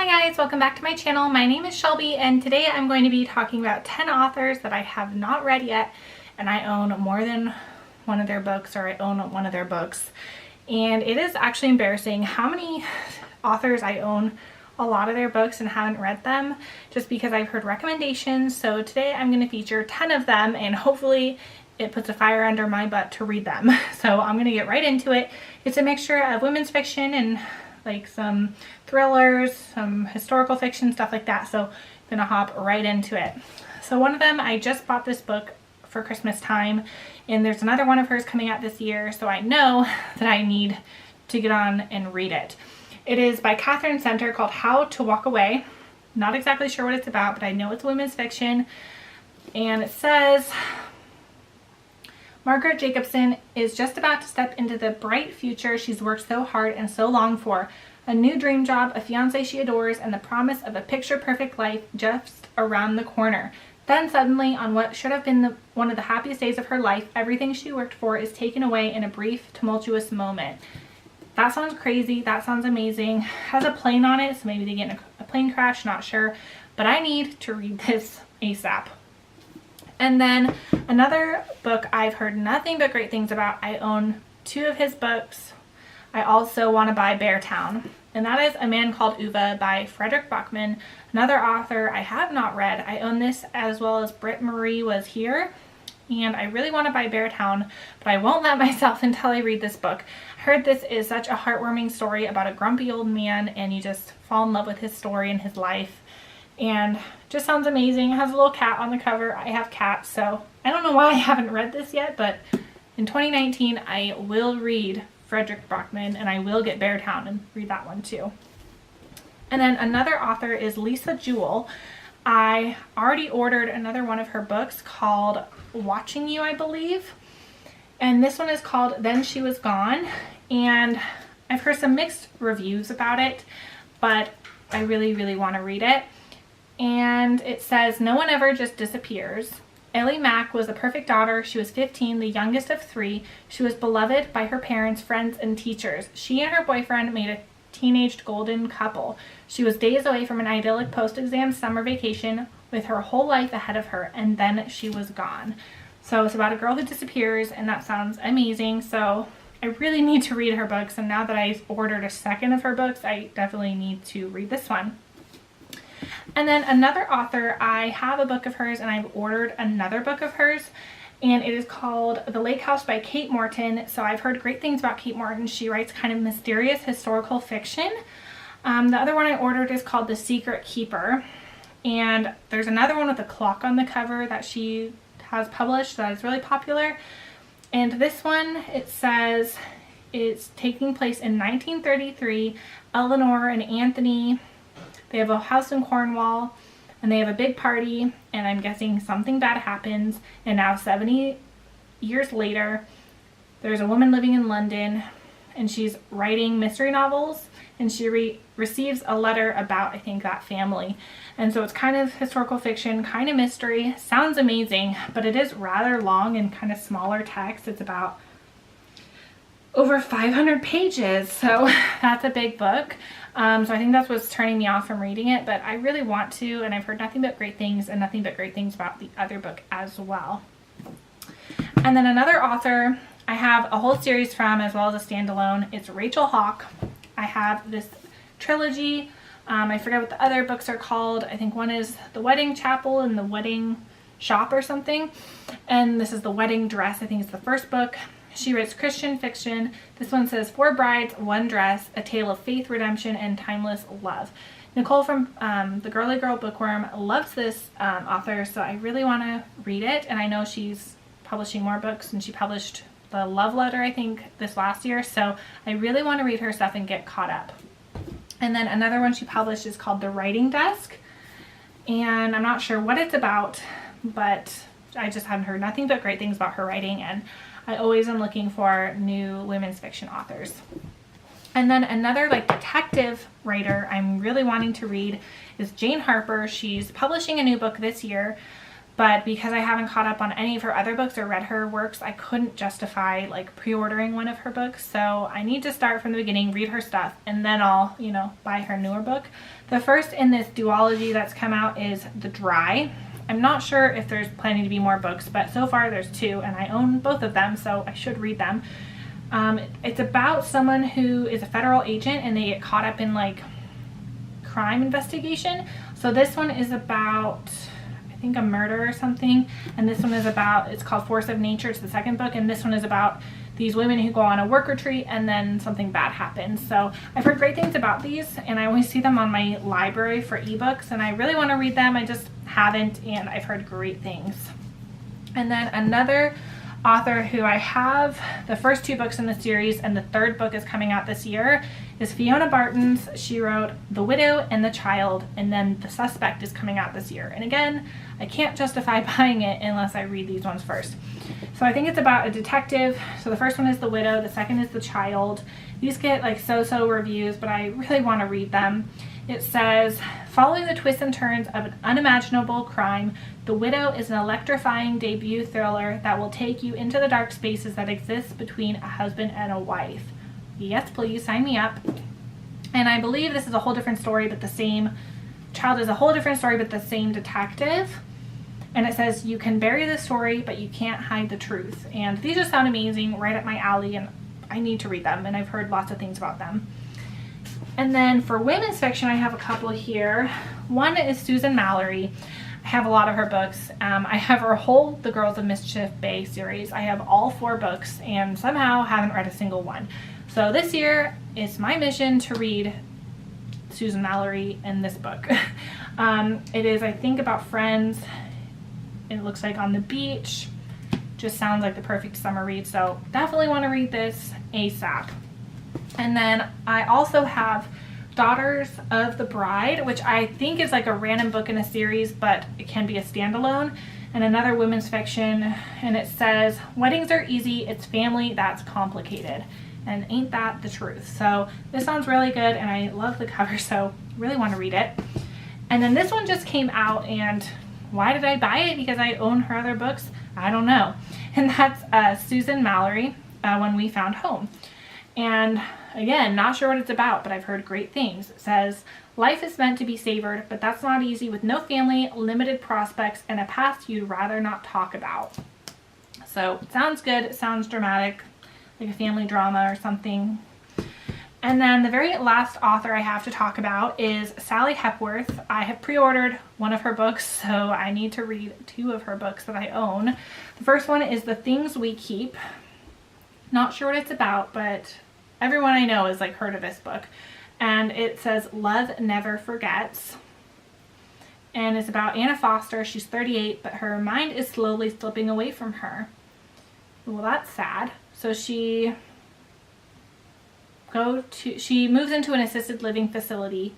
guys, welcome back to my channel. My name is Shelby and today I'm going to be talking about 10 authors that I have not read yet and I own more than one of their books, or I own one of their books. And it is actually embarrassing how many authors I own a lot of their books and haven't read them, just because I've heard recommendations. So today I'm going to feature 10 of them and hopefully it puts a fire under my butt to read them. So I'm going to get right into it. It's a mixture of women's fiction and like some thrillers, some historical fiction, stuff like that. So I'm gonna hop right into it. So one of them, I just bought this book for Christmas time, and there's another one of hers coming out this year, so I know that I need to get on and read it. It is by Catherine Center, called How to Walk Away. Not exactly sure what it's about, but I know it's women's fiction. And it says, Margaret Jacobson is just about to step into the bright future she's worked so hard and so long for. A new dream job, a fiancé she adores, and the promise of a picture-perfect life just around the corner. Then suddenly, on what should have been one of the happiest days of her life, everything she worked for is taken away in a brief, tumultuous moment. That sounds crazy. That sounds amazing. Has a plane on it, so maybe they get in a plane crash, not sure. But I need to read this ASAP. And then another book I've heard nothing but great things about. I own 2 of his books. I also want to buy Beartown. And that is A Man Called Uwe by Frederick Bachman, another author I have not read. I own this as well as Britt Marie Was Here. And I really want to buy Beartown, but I won't let myself until I read this book. I heard this is such a heartwarming story about a grumpy old man, and you just fall in love with his story and his life. And just sounds amazing. It has a little cat on the cover. I have cats, so I don't know why I haven't read this yet, but in 2019 I will read Frederick Bachman and I will get Beartown and read that one too. And then another author is Lisa Jewell. I already ordered another one of her books called Watching You, I believe. And this one is called Then She Was Gone. And I've heard some mixed reviews about it, but I really want to read it. And it says, no one ever just disappears. Ellie Mack was the perfect daughter. She was 15, the youngest of 3. She was beloved by her parents, friends, and teachers. She and her boyfriend made a teenaged golden couple. She was days away from an idyllic post-exam summer vacation with her whole life ahead of her, and then she was gone. So it's about a girl who disappears, and that sounds amazing. So I really need to read her books, and now that I've ordered a second of her books, I definitely need to read this one. And then another author, I have a book of hers and I've ordered another book of hers, and it is called The Lake House by Kate Morton. So I've heard great things about Kate Morton. She writes kind of mysterious historical fiction. The other one I ordered is called The Secret Keeper, and there's another one with a clock on the cover that she has published that is really popular. And this one, it says it's taking place in 1933. Eleanor and Anthony, they have a house in Cornwall, and they have a big party, and I'm guessing something bad happens, and now 70 years later, there's a woman living in London, and she's writing mystery novels, and she receives a letter about, I think, that family. And so it's kind of historical fiction, kind of mystery. Sounds amazing, but it is rather long and kind of smaller text. It's about over 500 pages, so that's a big book. So I think that's what's turning me off from reading it, but I really want to, and I've heard nothing but great things, and nothing but great things about the other book as well. And then another author I have a whole series from, as well as a standalone. It's Rachel Hawk. I have this trilogy. I forget what the other books are called. I think one is The Wedding Chapel and The Wedding Shop or something, and this is The Wedding Dress. I think it's the first book. She writes Christian fiction. This one says 4 brides, 1 dress, a tale of faith, redemption, and timeless love. Nicole from the Girly Girl Bookworm loves this author, so I really want to read it. And I know she's publishing more books, and she published The Love Letter, I think, this last year. So I really want to read her stuff and get caught up. And then another one she published is called The Writing Desk. And I'm not sure what it's about, but I just haven't heard nothing but great things about her writing, and I always am looking for new women's fiction authors. And then another like detective writer I'm really wanting to read is Jane Harper. She's publishing a new book this year, but because I haven't caught up on any of her other books or read her works, I couldn't justify like pre-ordering one of her books. So I need to start from the beginning, read her stuff, and then I'll, you know, buy her newer book. The first in this duology that's come out is The Dry. I'm not sure if there's planning to be more books, but so far there's 2 and I own both of them, so I should read them. It's about someone who is a federal agent and they get caught up in like crime investigation. So this one is about, I think, a murder or something, and this one is about, it's called Force of Nature. It's the second book, and this one is about these women who go on a work retreat and then something bad happens. So I've heard great things about these, and I always see them on my library for ebooks, and I really want to read them. I just haven't, and I've heard great things. And then another author who I have the first 2 books in the series, and the 3rd book is coming out this year, is Fiona Barton's. She wrote The Widow and the Child, and then The Suspect is coming out this year. And again, I can't justify buying it unless I read these ones first. So I think it's about a detective. So the first one is The Widow, the second is The Child. These get like so-so reviews, but I really want to read them. It says, following the twists and turns of an unimaginable crime, The Widow is an electrifying debut thriller that will take you into the dark spaces that exist between a husband and a wife. Yes, please, sign me up. And I believe this is a whole different story, but the same child is a whole different story, but the same detective. And it says, you can bury the story, but you can't hide the truth. And these just sound amazing, right up my alley, and I need to read them, and I've heard lots of things about them. And then for women's fiction, I have a couple here. One is Susan Malory. I have a lot of her books. I have her whole The Girls of Mischief Bay series. I have all 4 books and somehow haven't read a single one. So this year, it's my mission to read Susan Malory in this book. It is, I think, about friends. It looks like on the beach. Just sounds like the perfect summer read. So definitely want to read this ASAP. And then I also have Daughters of the Bride, which I think is like a random book in a series, but it can be a standalone, and another women's fiction. And it says, weddings are easy, it's family that's complicated. And ain't that the truth? So this sounds really good, and I love the cover, so really want to read it. And then this one just came out, and why did I buy it? Because I own her other books? I don't know. And that's Susan Malory, When We Found Home. And again, not sure what it's about, but I've heard great things. It says, life is meant to be savored, but that's not easy with no family, limited prospects, and a past you'd rather not talk about. So it sounds good. It sounds dramatic, like a family drama or something. And then the very last author I have to talk about is Sally Hepworth. I have pre-ordered one of her books, so I need to read 2 of her books that I own. The first one is The Things We Keep. Not sure what it's about, but everyone I know has like heard of this book. And it says Love Never Forgets. And it's about Anna Foster. She's 38, but her mind is slowly slipping away from her. Well, that's sad. So she moves into an assisted living facility,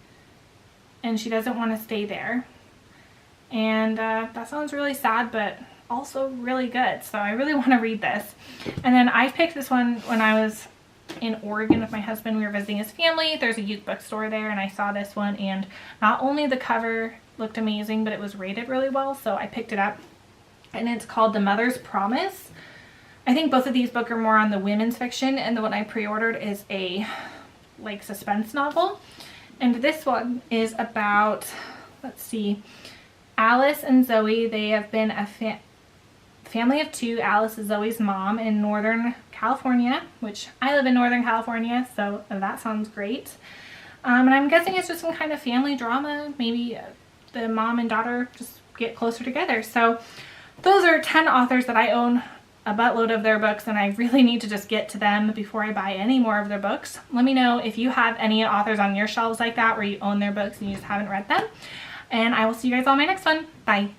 and she doesn't want to stay there. And that sounds really sad, but also really good. So I really want to read this. And then I picked this one when I was in Oregon with my husband. We were visiting his family. There's a youth bookstore there, and I saw this one, and not only the cover looked amazing, but it was rated really well, so I picked it up. And it's called The Mother's Promise. I think both of these books are more on the women's fiction, and the one I pre-ordered is a like suspense novel. And this one is about, let's see, Alice and Zoe. They have been a family of 2. Alice is Zoe's mom in Northern California, which I live in Northern California, so that sounds great. And I'm guessing it's just some kind of family drama. Maybe the mom and daughter just get closer together. So those are 10 authors that I own a buttload of their books, and I really need to just get to them before I buy any more of their books. Let me know if you have any authors on your shelves like that where you own their books and you just haven't read them. And I will see you guys on my next one. Bye.